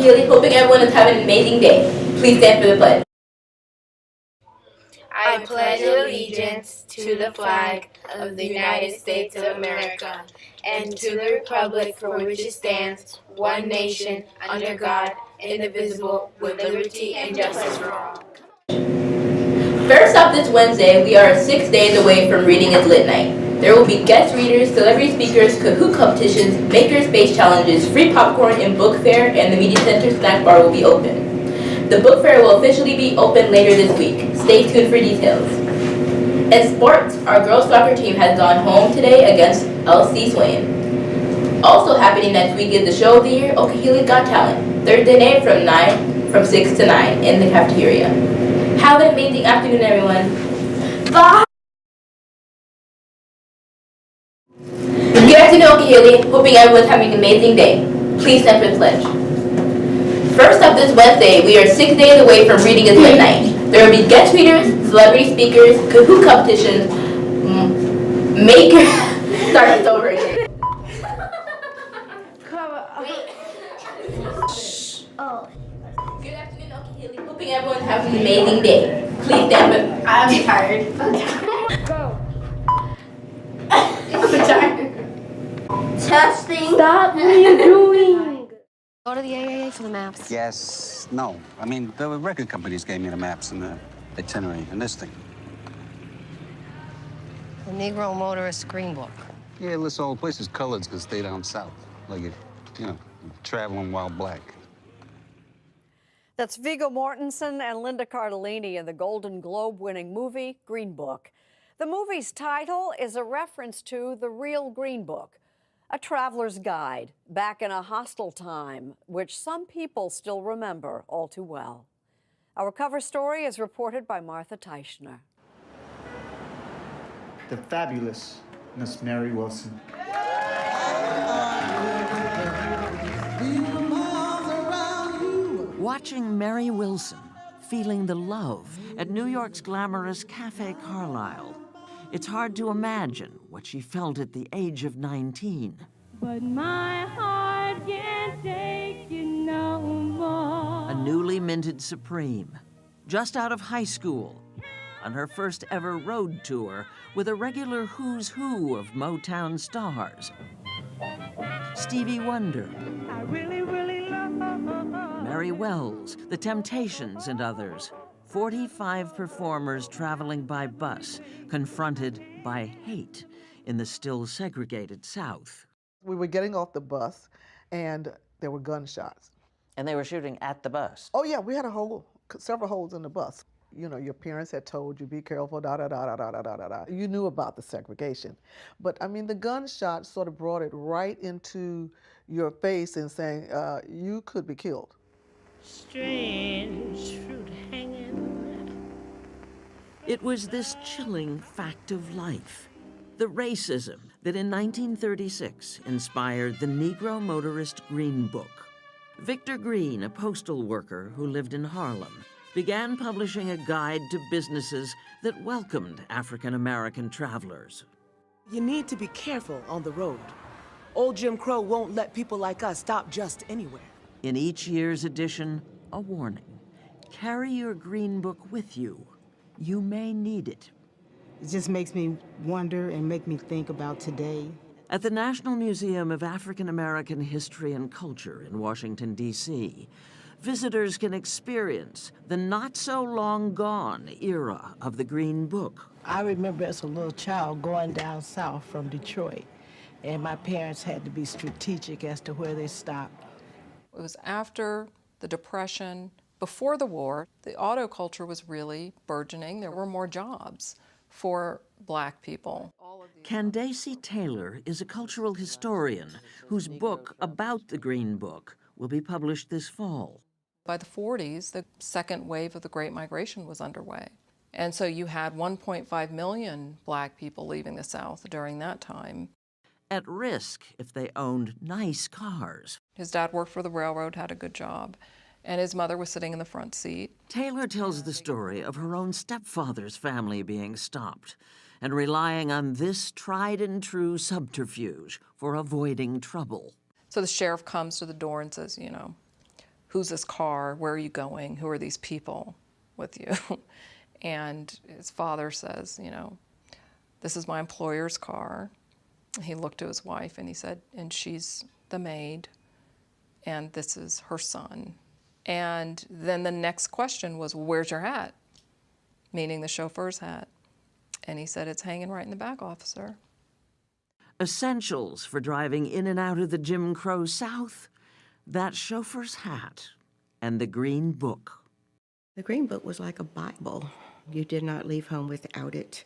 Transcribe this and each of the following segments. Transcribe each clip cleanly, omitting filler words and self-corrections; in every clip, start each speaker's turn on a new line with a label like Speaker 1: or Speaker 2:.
Speaker 1: Haley, hoping everyone is having an amazing day. Please stand for the pledge.
Speaker 2: I pledge allegiance to the flag of the United States of America and to the republic for which it stands, one nation, under God, indivisible, with liberty and justice for all.
Speaker 1: First up this Wednesday, we are 6 days away from Reading is Lit Night. There will be guest readers, celebrity speakers, Kahoot competitions, makerspace challenges, free popcorn and book fair, and the Media Center snack bar will be open. The book fair will officially be open later this week. Stay tuned for details. In sports, our girls soccer team has gone home today against LC Swain. Also happening next week is the show of the year, Okehilli's Got Talent, Thursday night from 6 to 9 in the cafeteria. Have an amazing afternoon, everyone. Bye! Good afternoon, Okehilli. Hoping everyone's having an amazing day. Please stand for the pledge. First up this Wednesday, we are 6 days away from Reading is Lit Night. There will be guest readers, celebrity speakers, Kahoot competitions, start this over again.
Speaker 3: Oh.
Speaker 1: Good afternoon, Okehilli. Hoping everyone's having an amazing day. Please stand for. I'm tired.
Speaker 3: Go.
Speaker 1: I'm tired.
Speaker 3: Testing.
Speaker 4: Stop! What are you doing?
Speaker 5: Go to the AAA for the maps.
Speaker 6: Yes, no. I mean, the record companies gave me the maps and the itinerary and this thing.
Speaker 5: The Negro Motorist Green Book.
Speaker 6: Yeah, it lists all the places colored because stay down south. Like, if, traveling while black.
Speaker 7: That's Viggo Mortensen and Linda Cardellini in the Golden Globe-winning movie Green Book. The movie's title is a reference to the real Green Book, a traveler's guide back in a hostile time, which some people still remember all too well. Our cover story is reported by Martha Teichner.
Speaker 8: The fabulous Miss Mary Wilson.
Speaker 9: Watching Mary Wilson, feeling the love at New York's glamorous Cafe Carlyle. It's hard to imagine what she felt at the age of 19.
Speaker 4: But my heart can't take you no more.
Speaker 9: A newly minted Supreme, just out of high school, on her first ever road tour with a regular who's who of Motown stars. Stevie Wonder,
Speaker 4: I really, really love.
Speaker 9: Mary Wells, The Temptations, and others. 45 performers traveling by bus, confronted by hate in the still segregated South.
Speaker 10: We were getting off the bus, and there were gunshots.
Speaker 11: And they were shooting at the bus?
Speaker 10: Oh, yeah, we had several holes in the bus. You know, your parents had told you, be careful, da-da-da-da-da-da-da-da. You knew about the segregation. But, I mean, the gunshot sort of brought it right into your face and saying, you could be killed.
Speaker 4: Strange fruit hanging.
Speaker 9: It was this chilling fact of life, the racism that in 1936 inspired the Negro Motorist Green Book. Victor Green, a postal worker who lived in Harlem, began publishing a guide to businesses that welcomed African American travelers.
Speaker 12: You need to be careful on the road. Old Jim Crow won't let people like us stop just anywhere.
Speaker 9: In each year's edition, a warning. Carry your Green Book with you. You may need it.
Speaker 13: It just makes me wonder and make me think about today.
Speaker 9: At the National Museum of African American History and Culture in Washington, D.C., visitors can experience the not-so-long-gone era of the Green Book.
Speaker 13: I remember as a little child going down south from Detroit, and my parents had to be strategic as to where they stopped.
Speaker 14: It was after the Depression, before the war. The auto culture was really burgeoning. There were more jobs for Black people.
Speaker 9: Candace Taylor is a cultural historian whose book about the Green Book will be published this fall.
Speaker 14: By the 40s, the second wave of the Great Migration was underway. And so you had 1.5 million Black people leaving the South during that time.
Speaker 9: At risk if they owned nice cars.
Speaker 14: His dad worked for the railroad, had a good job, and his mother was sitting in the front seat.
Speaker 9: Taylor tells the story of her own stepfather's family being stopped and relying on this tried-and-true subterfuge for avoiding trouble.
Speaker 14: So the sheriff comes to the door and says, who's this car? Where are you going? Who are these people with you? And his father says, you know, this is my employer's car. He looked to his wife and he said, and she's the maid, and this is her son. And then the next question was, well, where's your hat? Meaning the chauffeur's hat. And he said, it's hanging right in the back, officer.
Speaker 9: Essentials for driving in and out of the Jim Crow South, that chauffeur's hat and the Green Book.
Speaker 15: The Green Book was like a Bible. You did not leave home without it.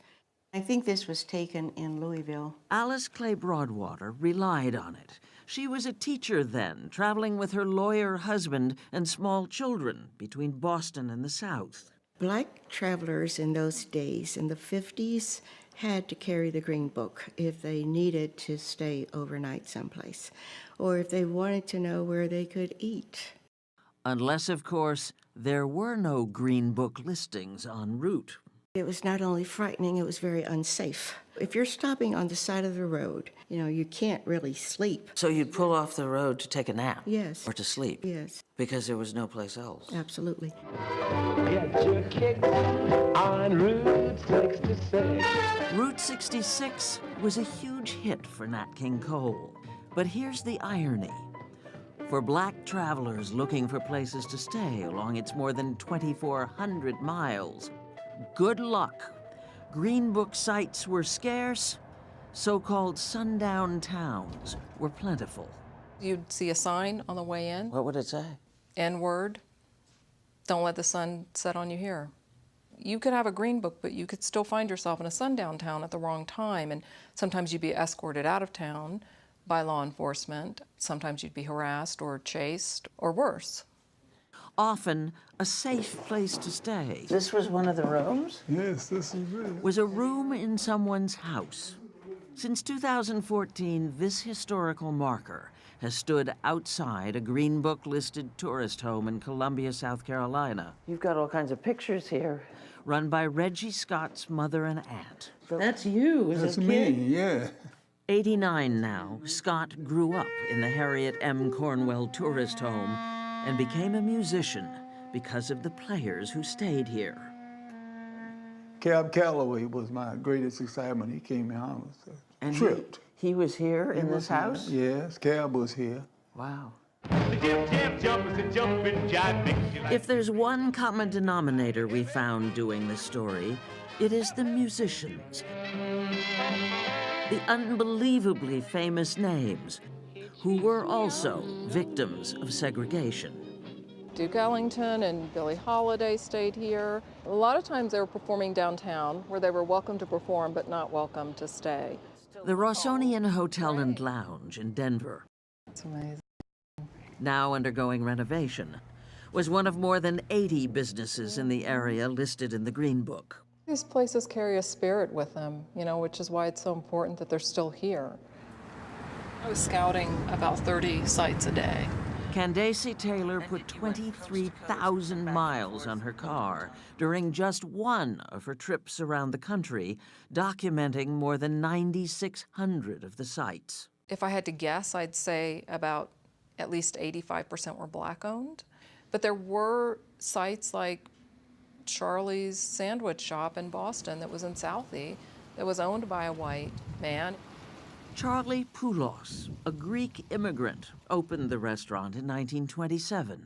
Speaker 15: I think this was taken in Louisville.
Speaker 9: Alice Clay Broadwater relied on it. She was a teacher then, traveling with her lawyer husband and small children between Boston and the South.
Speaker 15: Black travelers in those days, in the 50s, had to carry the Green Book if they needed to stay overnight someplace, or if they wanted to know where they could eat.
Speaker 9: Unless, of course, there were no Green Book listings en route.
Speaker 15: It was not only frightening, it was very unsafe. If you're stopping on the side of the road, you know, you can't really sleep.
Speaker 11: So you'd pull off the road to take a nap?
Speaker 15: Yes.
Speaker 11: Or to sleep?
Speaker 15: Yes.
Speaker 11: Because there was no place else?
Speaker 15: Absolutely.
Speaker 16: Get your kicks on Route 66.
Speaker 9: Route 66 was a huge hit for Nat King Cole. But here's the irony. For black travelers looking for places to stay along its more than 2,400 miles, good luck. Green Book sites were scarce. So-called sundown towns were plentiful.
Speaker 14: You'd see a sign on the way in.
Speaker 11: What would it say?
Speaker 14: N-word. Don't let the sun set on you here. You could have a Green Book, but you could still find yourself in a sundown town at the wrong time, and sometimes you'd be escorted out of town by law enforcement. Sometimes you'd be harassed or chased, or worse.
Speaker 9: Often a safe place to stay.
Speaker 11: This was one of the rooms?
Speaker 16: Yes, this is it.
Speaker 9: Was a room in someone's house. Since 2014, this historical marker has stood outside a Green Book-listed tourist home in Columbia, South Carolina.
Speaker 11: You've got all kinds of pictures here.
Speaker 9: Run by Reggie Scott's mother and aunt.
Speaker 11: That's you as
Speaker 16: That's
Speaker 11: a
Speaker 16: me,
Speaker 11: kid?
Speaker 16: yeah.
Speaker 9: 89 now, Scott grew up in the Harriet M. Cornwell tourist home and became a musician because of the players who stayed here.
Speaker 16: Cab Calloway was my greatest excitement. He came in house.
Speaker 11: And
Speaker 16: Tripped.
Speaker 11: He was here in this house?
Speaker 16: Yes, Cab was here.
Speaker 11: Wow.
Speaker 9: If there's one common denominator we found doing this story, it is the musicians. The unbelievably famous names, who were also victims of segregation.
Speaker 14: Duke Ellington and Billie Holiday stayed here. A lot of times they were performing downtown, where they were welcome to perform but not welcome to stay.
Speaker 9: The Rossonian Hotel and Lounge in Denver,
Speaker 14: It's amazing.
Speaker 9: now undergoing renovation, was one of more than 80 businesses in the area listed in the Green Book.
Speaker 14: These places carry a spirit with them, you know, which is why it's so important that they're still here. I was scouting about 30 sites a day.
Speaker 9: Candace Taylor put 23,000 miles on her car during just one of her trips around the country, documenting more than 9,600 of the sites.
Speaker 14: If I had to guess, I'd say about at least 85% were Black-owned. But there were sites like Charlie's Sandwich Shop in Boston that was in Southie that was owned by a white man.
Speaker 9: Charlie Poulos, a Greek immigrant, opened the restaurant in 1927,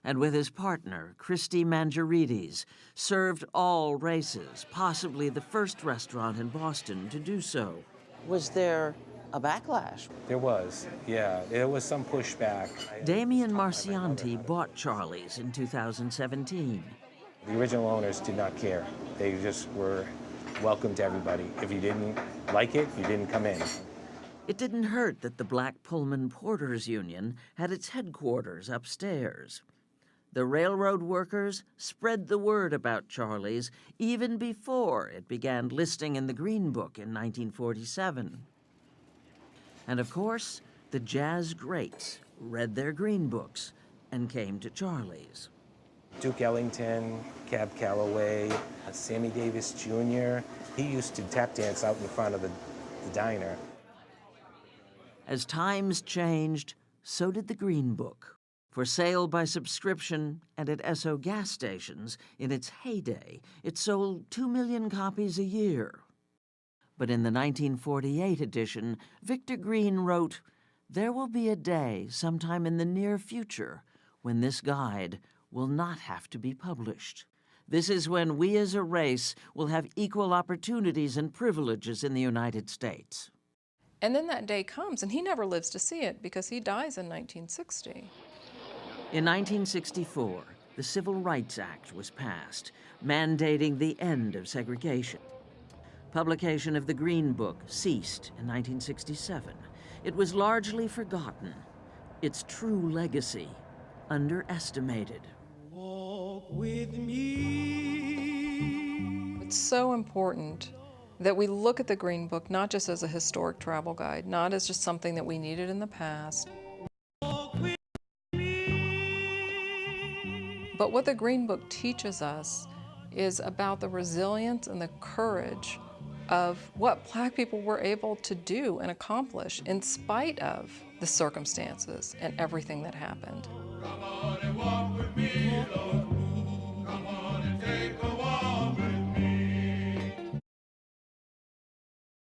Speaker 9: and with his partner, Christy Mangiarides, served all races, possibly the first restaurant in Boston to do so.
Speaker 11: Was there a backlash?
Speaker 17: There was, yeah. There was some pushback.
Speaker 9: Damian Marcianti bought Charlie's in 2017.
Speaker 17: The original owners did not care. They just were welcome to everybody. If you didn't like it, you didn't come in.
Speaker 9: It didn't hurt that the Black Pullman Porters Union had its headquarters upstairs. The railroad workers spread the word about Charlie's even before it began listing in the Green Book in 1947. And of course, the jazz greats read their Green Books and came to Charlie's.
Speaker 17: Duke Ellington, Cab Calloway, Sammy Davis Jr. He used to tap dance out in front of the diner.
Speaker 9: As times changed, so did the Green Book. For sale by subscription and at Esso gas stations, in its heyday, it sold 2 million copies a year. But in the 1948 edition, Victor Green wrote, "There will be a day sometime in the near future when this guide will not have to be published. This is when we as a race will have equal opportunities and privileges in the United States."
Speaker 14: And then that day comes, and he never lives to see it because he dies in 1960.
Speaker 9: In 1964, the Civil Rights Act was passed, mandating the end of segregation. Publication of the Green Book ceased in 1967. It was largely forgotten, its true legacy underestimated.
Speaker 12: Walk with me.
Speaker 14: It's so important that we look at the Green Book not just as a historic travel guide, not as just something that we needed in the past, but what the Green Book teaches us is about the resilience and the courage of what Black people were able to do and accomplish in spite of the circumstances and everything that happened.
Speaker 12: Come on and walk with me, Lord.